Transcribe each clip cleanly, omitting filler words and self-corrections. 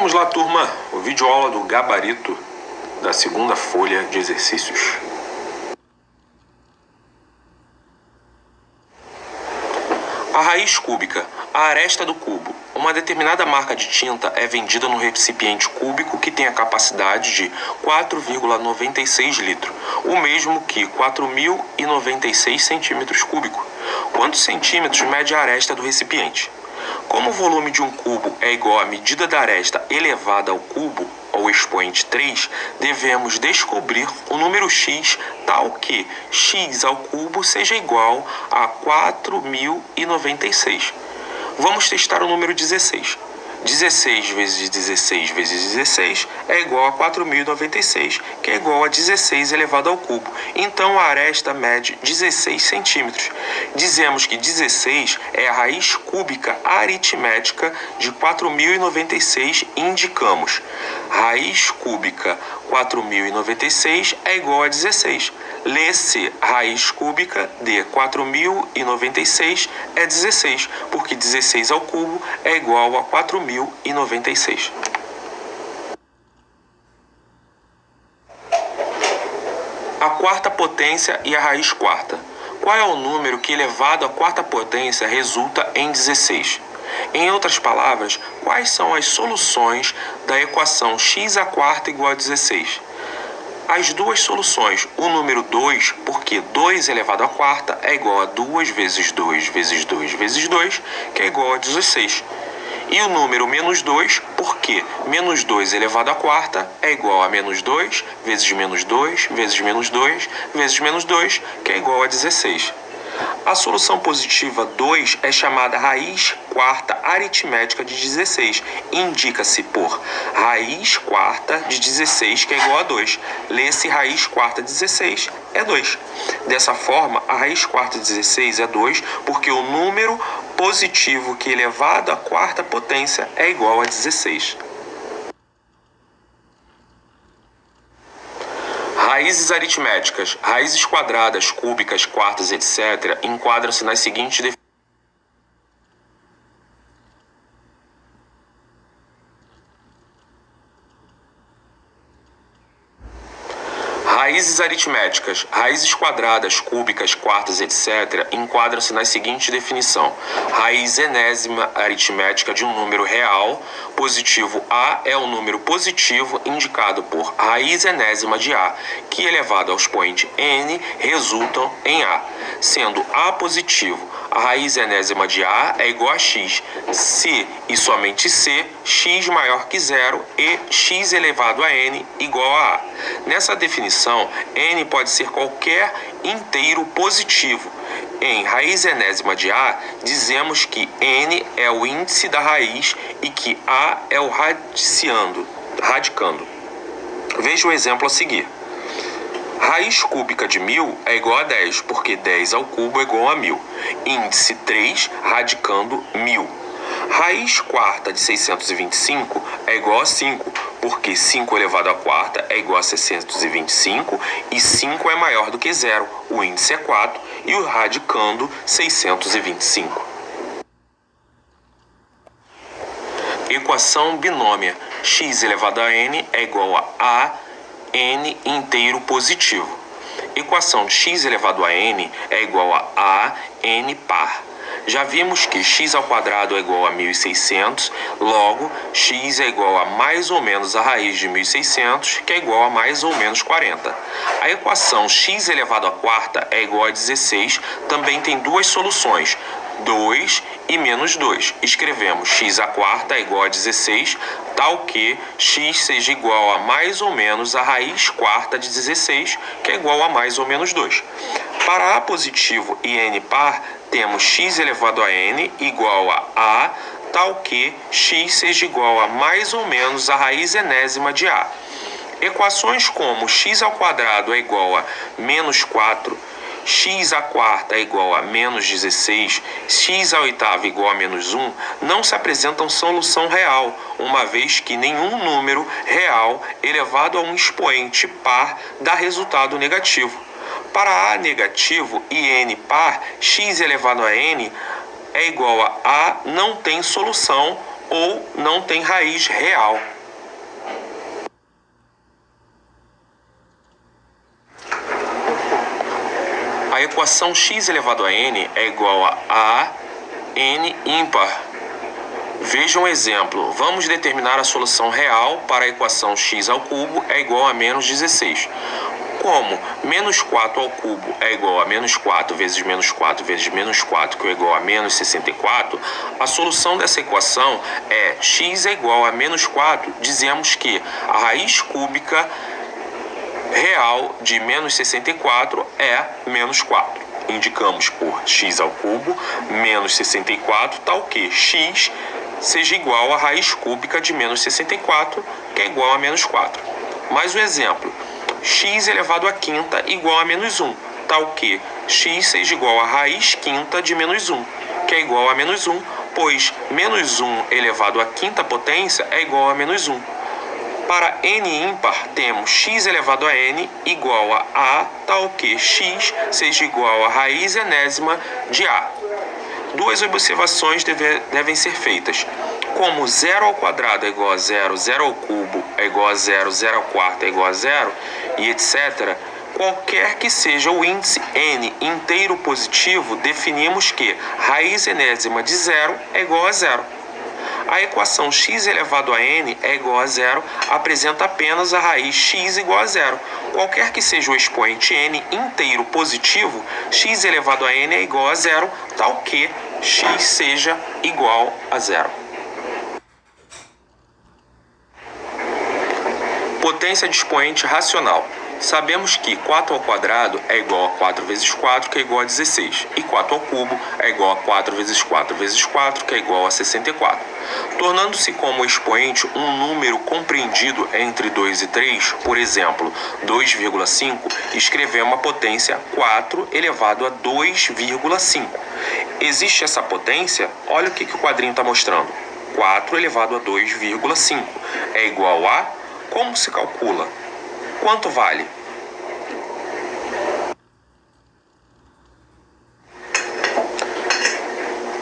Vamos lá, turma, o vídeo aula do gabarito da segunda folha de exercícios. A raiz cúbica, a aresta do cubo. Uma determinada marca de tinta é vendida no recipiente cúbico que tem a capacidade de 4,96 litros, o mesmo que 4.096 centímetros cúbicos. Quantos centímetros mede a aresta do recipiente? Como o volume de um cubo é igual à medida da aresta elevada ao cubo, ou expoente 3, devemos descobrir o número x tal que x ao cubo seja igual a 4.096. Vamos testar o número 16. 16 vezes 16 vezes 16 é igual a 4.096, que é igual a 16 elevado ao cubo. Então, a aresta mede 16 centímetros. Dizemos que 16 é a raiz cúbica aritmética de 4.096 e indicamos. Raiz cúbica 4.096 é igual a 16. Lê-se raiz cúbica de 4.096 é 16, porque 16 ao cubo é igual a 4.096. A quarta potência e a raiz quarta. Qual é o número que elevado à quarta potência resulta em 16? Em outras palavras, quais são as soluções da equação x à quarta igual a 16? As duas soluções, o número 2, porque 2 elevado à quarta é igual a 2 vezes 2 vezes 2 vezes 2, que é igual a 16. E o número menos 2, porque menos 2 elevado à quarta é igual a menos 2 vezes menos 2 vezes menos 2 vezes menos 2, que é igual a 16. A solução positiva 2 é chamada raiz quarta aritmética de 16. Indica-se por raiz quarta de 16, que é igual a 2. Lê-se raiz quarta de 16 é 2. Dessa forma, a raiz quarta de 16 é 2, porque o número positivo que elevado à quarta potência é igual a 16. Raízes aritméticas, raízes quadradas, cúbicas, quartas, etc., enquadram-se nas seguintes definições. Raízes aritméticas, raízes quadradas, cúbicas, quartas, etc., enquadram-se nas seguintes definições. Raiz enésima aritmética de um número real, positivo A é o número positivo indicado por raiz enésima de A, que elevado ao expoente n resultam em A. Sendo A positivo, a raiz enésima de A é igual a x, se e somente se x maior que zero e x elevado a n igual a A. Nessa definição, n pode ser qualquer inteiro positivo. Em raiz enésima de A, dizemos que n é o índice da raiz e que A é o radicando. Veja o exemplo a seguir. Raiz cúbica de 1.000 é igual a 10, porque 10 ao cubo é igual a 1.000. Índice 3 radicando 1.000. Raiz quarta de 625 é igual a 5, porque 5 elevado à quarta é igual a 625 e 5 é maior do que zero. O índice é 4 e o radicando 625. Equação binômia. X elevado a n é igual a n inteiro positivo. Equação de x elevado a n é igual a n par. Já vimos que x ao quadrado é igual a 1.600, logo, x é igual a mais ou menos a raiz de 1.600, que é igual a mais ou menos 40. A equação x elevado à quarta é igual a 16, também tem duas soluções, 2 e menos 2. Escrevemos x à quarta é igual a 16, tal que x seja igual a mais ou menos a raiz quarta de 16, que é igual a mais ou menos 2. Para A positivo e n par, temos x elevado a n igual a tal que x seja igual a mais ou menos a raiz enésima de A. Equações como x ao quadrado é igual a menos 4, x à quarta é igual a menos 16, x à oitava igual a menos 1, não se apresentam solução real, uma vez que nenhum número real elevado a um expoente par dá resultado negativo. Para A negativo e n par, x elevado a n é igual a não tem solução ou não tem raiz real. A equação x elevado a n é igual a n ímpar. Veja um exemplo. Vamos determinar a solução real para a equação x ao cubo é igual a menos 16. Como menos 4 ao cubo é igual a menos 4 vezes menos 4 vezes menos 4, que é igual a menos 64, a solução dessa equação é x é igual a menos 4. Dizemos que a raiz cúbica real de menos 64 é menos 4. Indicamos por x ao cubo menos 64, tal que x seja igual à raiz cúbica de menos 64, que é igual a menos 4. Mais um exemplo. X elevado à quinta igual a menos 1, tal que x seja igual à raiz quinta de menos 1, que é igual a menos 1, pois menos 1 elevado à quinta potência é igual a menos 1. Para n ímpar, temos x elevado a n igual a A, tal que x seja igual à raiz enésima de A. Duas observações devem ser feitas. Como 0 ao quadrado é igual a 0, 0 ao cubo é igual a 0, 0 ao quarto é igual a 0, e etc., qualquer que seja o índice n inteiro positivo, definimos que raiz enésima de 0 é igual a 0. A equação x elevado a n é igual a 0 apresenta apenas a raiz x igual a 0. Qualquer que seja o expoente n inteiro positivo, x elevado a n é igual a 0, tal que x seja igual a 0. Potência de expoente racional. Sabemos que 4 ao quadrado é igual a 4 vezes 4, que é igual a 16. E 4 ao cubo é igual a 4 vezes 4 vezes 4, que é igual a 64. Tornando-se como expoente um número compreendido entre 2 e 3, por exemplo, 2,5, escrevemos a potência 4 elevado a 2,5. Existe essa potência? Olha o que o quadrinho está mostrando. 4 elevado a 2,5 é igual a... Como se calcula? Quanto vale?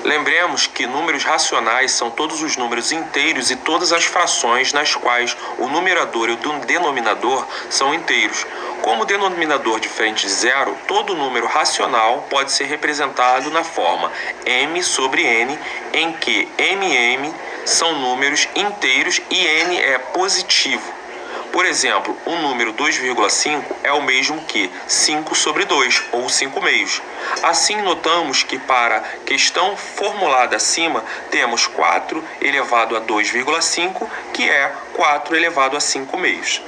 Lembremos que números racionais são todos os números inteiros e todas as frações nas quais o numerador e o denominador são inteiros. Como o denominador diferente de zero, todo número racional pode ser representado na forma m sobre n, em que mm são números inteiros e n é positivo. Por exemplo, o número 2,5 é o mesmo que 5 sobre 2, ou 5 meios. Assim, notamos que para a questão formulada acima, temos 4 elevado a 2,5, que é 4 elevado a 5 meios.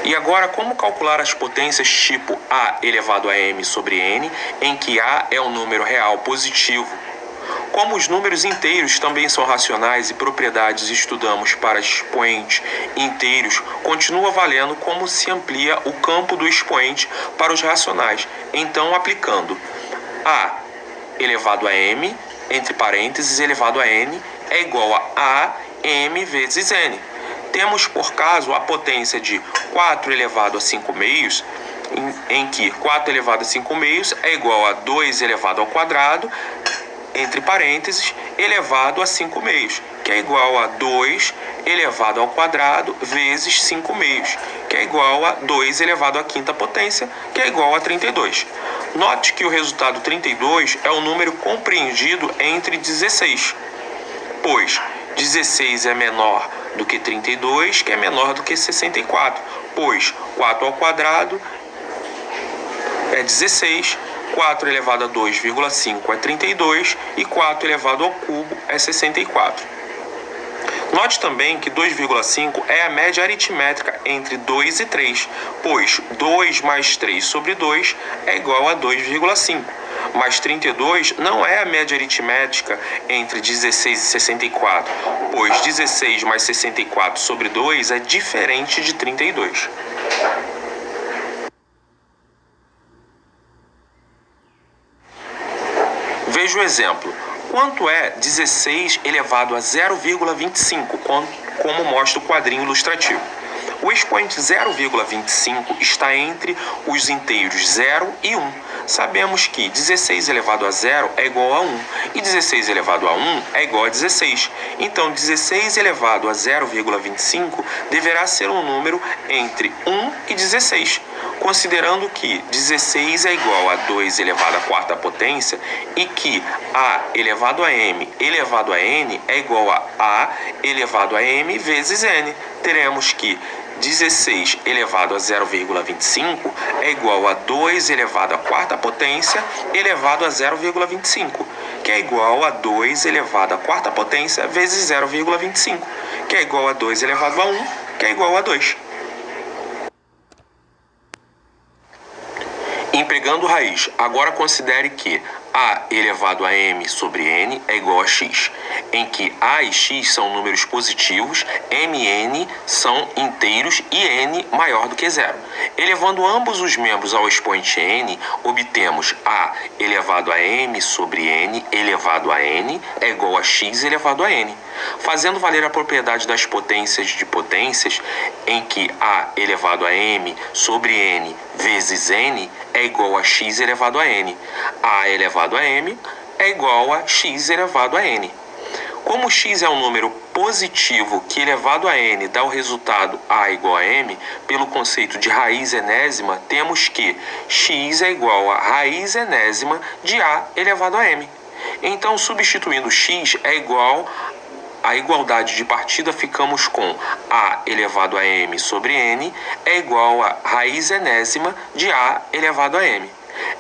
E agora, como calcular as potências tipo A elevado a m sobre n, em que A é um número real positivo? Como os números inteiros também são racionais e propriedades estudamos para expoentes inteiros, continua valendo como se amplia o campo do expoente para os racionais. Então, aplicando A elevado a m, entre parênteses, elevado a n, é igual a m vezes n. Temos, por caso, a potência de 4 elevado a 5 meios, em que 4 elevado a 5 meios é igual a 2 elevado ao quadrado, entre parênteses, elevado a 5 meios, que é igual a 2 elevado ao quadrado vezes 5 meios, que é igual a 2 elevado à quinta potência, que é igual a 32. Note que o resultado 32 é o número compreendido entre 16, pois 16 é menor do que 32, que é menor do que 64, pois 4 ao quadrado é 16, 4 elevado a 2,5 é 32 e 4 elevado ao cubo é 64. Note também que 2,5 é a média aritmétrica entre 2 e 3, pois 2 mais 3 sobre 2 é igual a 2,5. Mas 32 não é a média aritmétrica entre 16 e 64, pois 16 mais 64 sobre 2 é diferente de 32. Veja o exemplo. Quanto é 16 elevado a 0,25, como mostra o quadrinho ilustrativo? O expoente 0,25 está entre os inteiros 0 e 1. Sabemos que 16 elevado a 0 é igual a 1 e 16 elevado a 1 é igual a 16. Então, 16 elevado a 0,25 deverá ser um número entre 1 e 16, considerando que 16 é igual a 2 elevado à quarta potência e que a elevado a m elevado a n é igual a elevado a m vezes n. Teremos que 16 elevado a 0,25 é igual a 2 elevado à quarta potência elevado a 0,25, que é igual a 2 elevado à quarta potência vezes 0,25, que é igual a 2 elevado a 1, que é igual a 2. Empregando raiz, agora considere que a elevado a m sobre n é igual a x, em que a e x são números positivos, m e n são inteiros e n maior do que zero. Elevando ambos os membros ao expoente n, obtemos a elevado a m sobre n elevado a n é igual a x elevado a n. Fazendo valer a propriedade das potências de potências, em que a elevado a m sobre n vezes n é igual a x elevado a n. A elevado a m é igual a x elevado a n. Como x é um número positivo que elevado a n dá o resultado a igual a m, pelo conceito de raiz enésima, temos que x é igual a raiz enésima de a elevado a m. Então, substituindo x é igual a igualdade de partida, ficamos com a elevado a m sobre n é igual a raiz enésima de a elevado a m.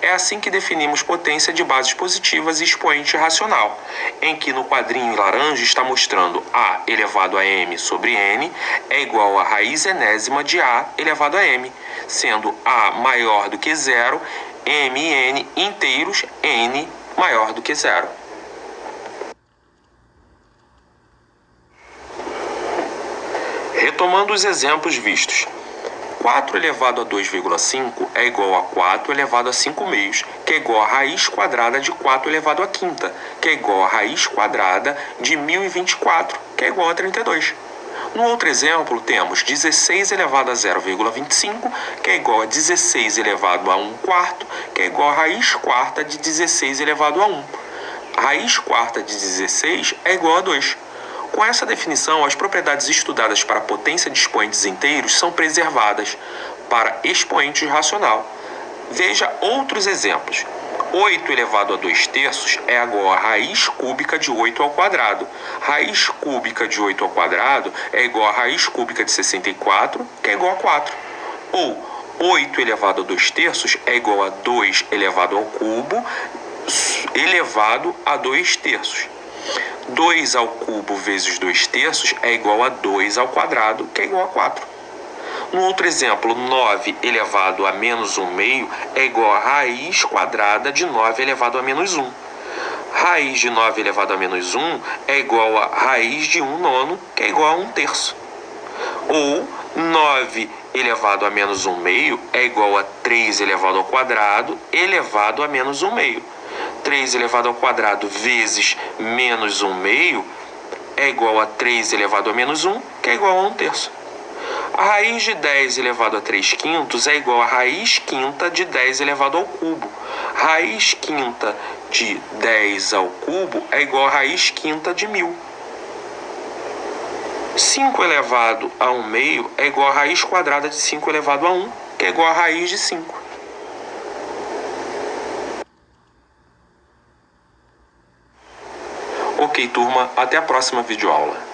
É assim que definimos potência de bases positivas e expoente racional, em que no quadrinho laranja está mostrando a elevado a m sobre n é igual a raiz enésima de a elevado a m, sendo a maior do que zero, m e n inteiros, n maior do que zero. Retomando os exemplos vistos, 4 elevado a 2,5 é igual a 4 elevado a 5 meios, que é igual a raiz quadrada de 4 elevado a quinta, que é igual a raiz quadrada de 1024, que é igual a 32. No outro exemplo, temos 16 elevado a 0,25, que é igual a 16 elevado a 1 quarto, que é igual a raiz quarta de 16 elevado a 1. A raiz quarta de 16 é igual a 2. Com essa definição, as propriedades estudadas para a potência de expoentes inteiros são preservadas para expoente racional. Veja outros exemplos. 8 elevado a 2 terços é igual a raiz cúbica de 8 ao quadrado. Raiz cúbica de 8 ao quadrado é igual a raiz cúbica de 64, que é igual a 4. Ou 8 elevado a 2 terços é igual a 2 elevado ao cubo elevado a 2 terços. 2 ao cubo vezes 2 terços é igual a 2 ao quadrado, que é igual a 4. No outro exemplo, 9 elevado a menos 1 meio é igual a raiz quadrada de 9 elevado a menos 1. Raiz de 9 elevado a menos 1 é igual a raiz de 1 nono, que é igual a 1 terço. Ou 9 elevado a menos 1 meio é igual a 3 elevado ao quadrado elevado a menos 1 meio. 3 elevado ao quadrado vezes menos 1 meio é igual a 3 elevado a menos 1, que é igual a 1 terço. A raiz de 10 elevado a 3 quintos é igual a raiz quinta de 10 elevado ao cubo. Raiz quinta de 10 ao cubo é igual a raiz quinta de 1000. 5 elevado a 1 meio é igual a raiz quadrada de 5 elevado a 1, que é igual a raiz de 5. Ok, turma, até a próxima videoaula.